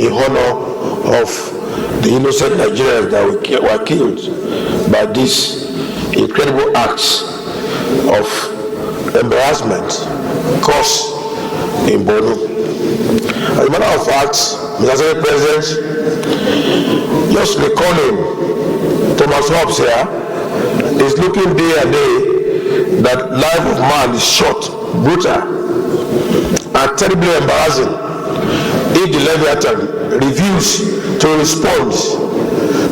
in honor of the innocent Nigerians that were killed by these incredible acts of embarrassment caused in Borno. As a matter of fact, Mr. President, just recalling Thomas Hobbes here, is looking day and day that life of man is short, brutal, and terribly embarrassing if the Leviathan refuses to respond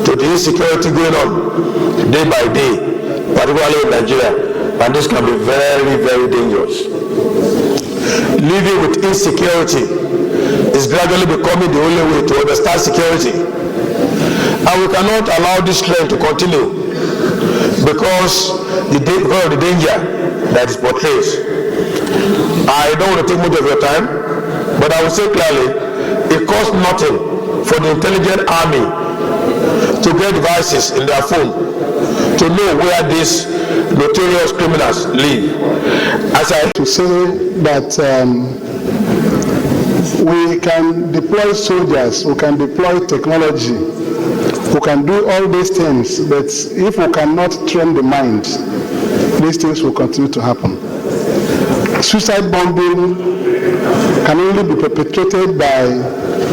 to the insecurity going on day by day, particularly in Nigeria, and this can be very, very dangerous. Living with insecurity is gradually becoming the only way to understand security. And we cannot allow this trend to continue because of the danger that is portrayed. I don't want to take much of your time, but I will say clearly, it costs nothing for the intelligent army to get devices in their phone to know where these notorious criminals live. As I to say that we can deploy soldiers, we can deploy technology, we can do all these things, but if we cannot train the mind, these things will continue to happen. Suicide bombing can only be perpetrated by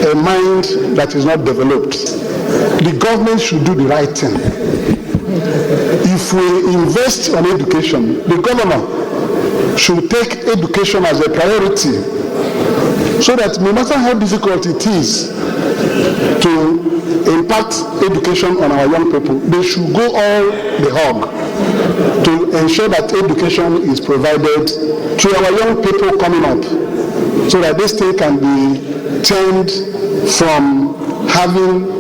a mind that is not developed. The government should do the right thing. If we invest on education, the governor should take education as a priority so that no matter how difficult it is to impact education on our young people, they should go all the hog to ensure that education is provided to our young people coming up so that this thing can be turned from having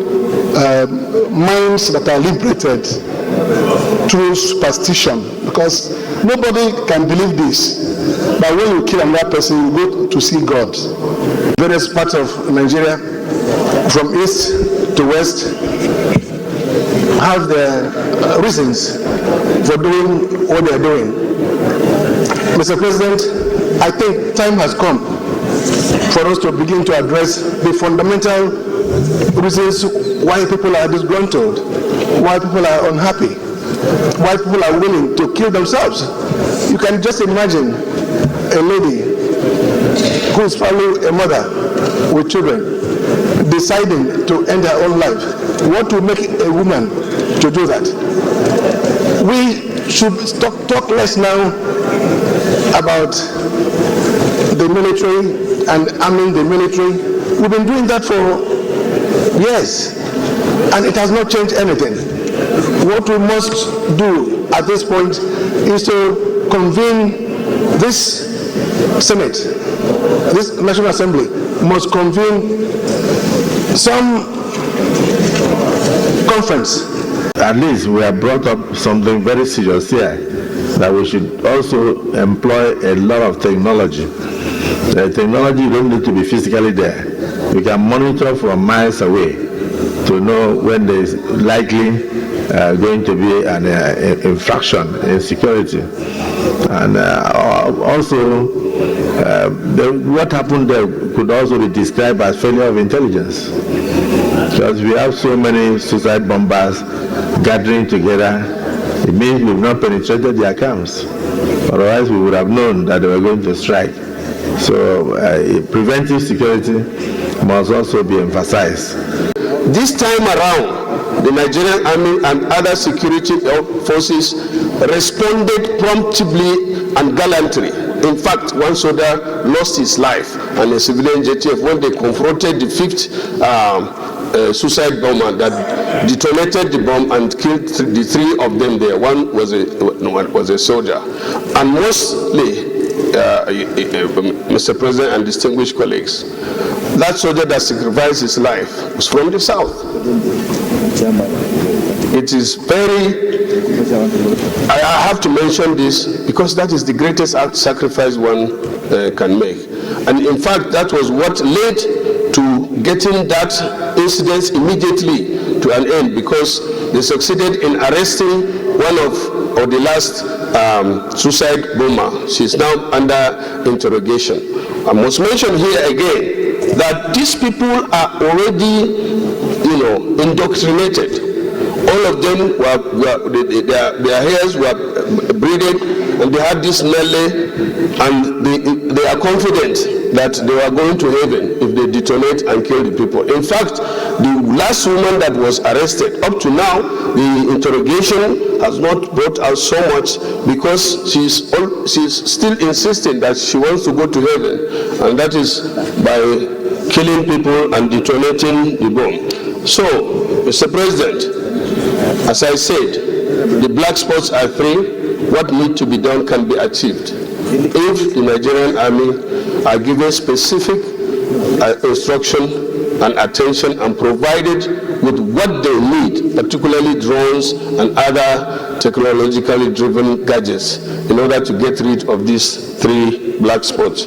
minds that are liberated through superstition, because nobody can believe this. But when you kill another person, you go to see God. Various parts of Nigeria, from east to west, have their reasons for doing what they are doing. Mr. President, I think time has come for us to begin to address the fundamental reasons why people are disgruntled, why people are unhappy, why people are willing to kill themselves. You can just imagine a lady who is probably a mother with children deciding to end her own life. What will make a woman to do that? We should talk less now about the military and arming the military. We've been doing that for years, and it has not changed anything. What we must do at this point is to convene this Senate, this National Assembly must convene some conference. At least we have brought up something very serious here, that we should also employ a lot of technology. The technology don't need to be physically there. We can monitor from miles away to know when there is likely going to be an infraction in security. And also, what happened there could also be described as failure of intelligence. Because we have so many suicide bombers gathering together, it means we've not penetrated their camps. Otherwise, we would have known that they were going to strike. So, preventive security must also be emphasized. This time around, the Nigerian Army and other security forces responded promptly and gallantly. In fact, one soldier lost his life and a civilian JTF when they confronted the fifth suicide bomber that detonated the bomb and killed the three of them there. One was a soldier. And mostly, Mr. President and distinguished colleagues, that soldier that sacrificed his life was from the south. It is I have to mention this because that is the greatest sacrifice one can make. And in fact, that was what led to getting that incident immediately to an end, because they succeeded in arresting one of the last suicide bomber. She's now under interrogation. I must mention here again that these people are already, indoctrinated. All of them their hairs were braided, and they had this melee, and they are confident that they are going to heaven if they detonate and kill the people. In fact, the last woman that was arrested, up to now, the interrogation has not brought out so much because she's still insisting that she wants to go to heaven, and that is by killing people and detonating the bomb. So, Mr. President, as I said, the black spots are 3. What needs to be done can be achieved if the Nigerian army are given specific instruction and attention and provided with what they need, particularly drones and other technologically driven gadgets, in order to get rid of these 3 black spots.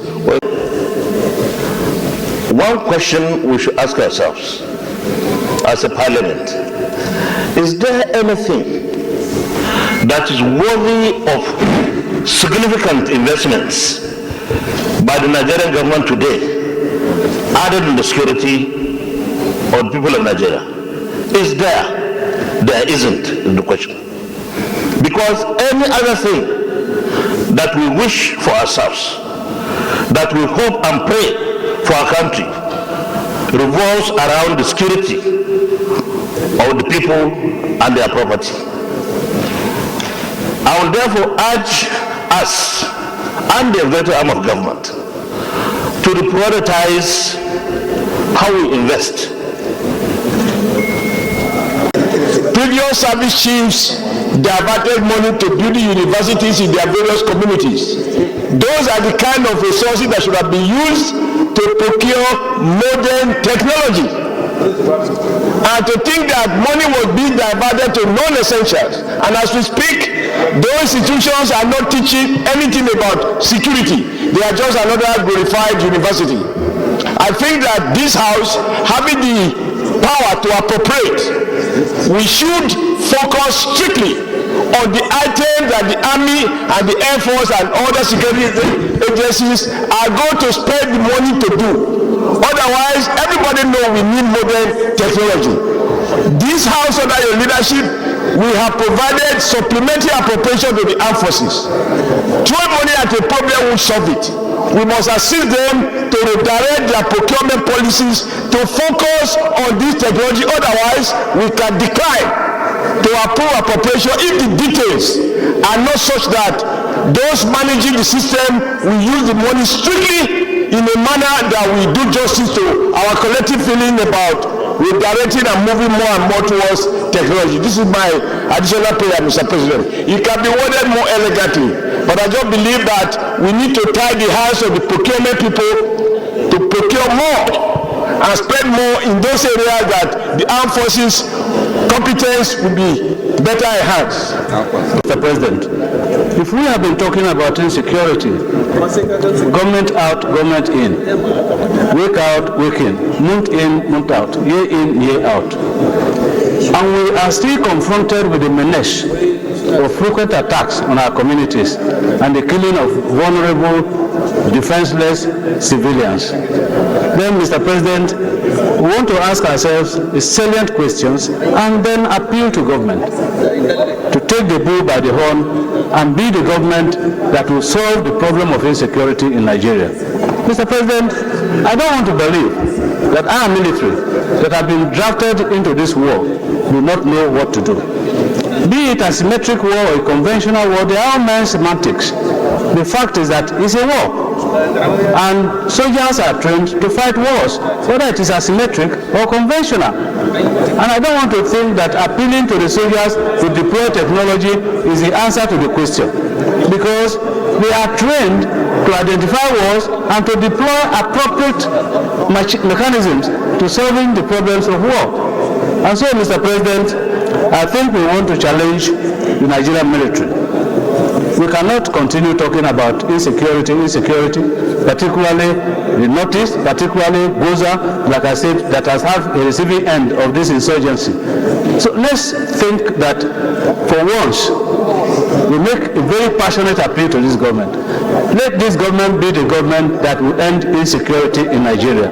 One question we should ask ourselves as a parliament: is there anything that is worthy of significant investments by the Nigerian government today, added in the security of the people of Nigeria? Is there? There isn't, is the question. Because any other thing that we wish for ourselves, that we hope and pray for our country, revolves around the security of the people and their property. I will therefore urge us and the executive arm of government to prioritize how we invest. Previous service chiefs diverted money to build universities in their various communities. Those are the kind of resources that should have been used to procure modern technology. And to think that money was being diverted to non-essentials. And as we speak, those institutions are not teaching anything about security. They are just another glorified university. I think that this House, having the power to appropriate, we should focus strictly on the items that the Army and the Air Force and other security agencies are going to spend the money to do. Otherwise, everybody knows we need modern technology. This House, under your leadership, we have provided supplementary appropriation to the armed forces. Throwing money at a problem will solve it. We must assist them to redirect their procurement policies to focus on this technology. Otherwise, we can decline to approve appropriation if the details are not such that those managing the system will use the money strictly in a manner that we do justice to our collective feeling about redirecting and moving more and more towards technology. This is my additional prayer, Mr. President. It can be worded more elegantly, but I just believe that we need to tie the hands of the procurement people to procure more and spend more in those areas that the armed forces competence will be better enhanced. Mr. President, if we have been talking about insecurity, government out, government in, week out, week in, month out, year in, year out, and we are still confronted with the menace of frequent attacks on our communities and the killing of vulnerable, defenseless civilians, then, Mr. President, we want to ask ourselves salient questions and then appeal to government to take the bull by the horn and be the government that will solve the problem of insecurity in Nigeria. Mr. President, I don't want to believe that our military that have been drafted into this war do not know what to do. Be it a symmetric war or a conventional war, they are all mere semantics. The fact is that it's a war. And soldiers are trained to fight wars, whether it is asymmetric or conventional. And I don't want to think that appealing to the soldiers to deploy technology is the answer to the question, because they are trained to identify wars and to deploy appropriate mechanisms to solving the problems of war. And so, Mr. President, I think we want to challenge the Nigerian military. We cannot continue talking about insecurity, particularly the Northeast, particularly Gwoza, like I said, that has had a receiving end of this insurgency. So let's think that for once, we make a very passionate appeal to this government. Let this government be the government that will end insecurity in Nigeria.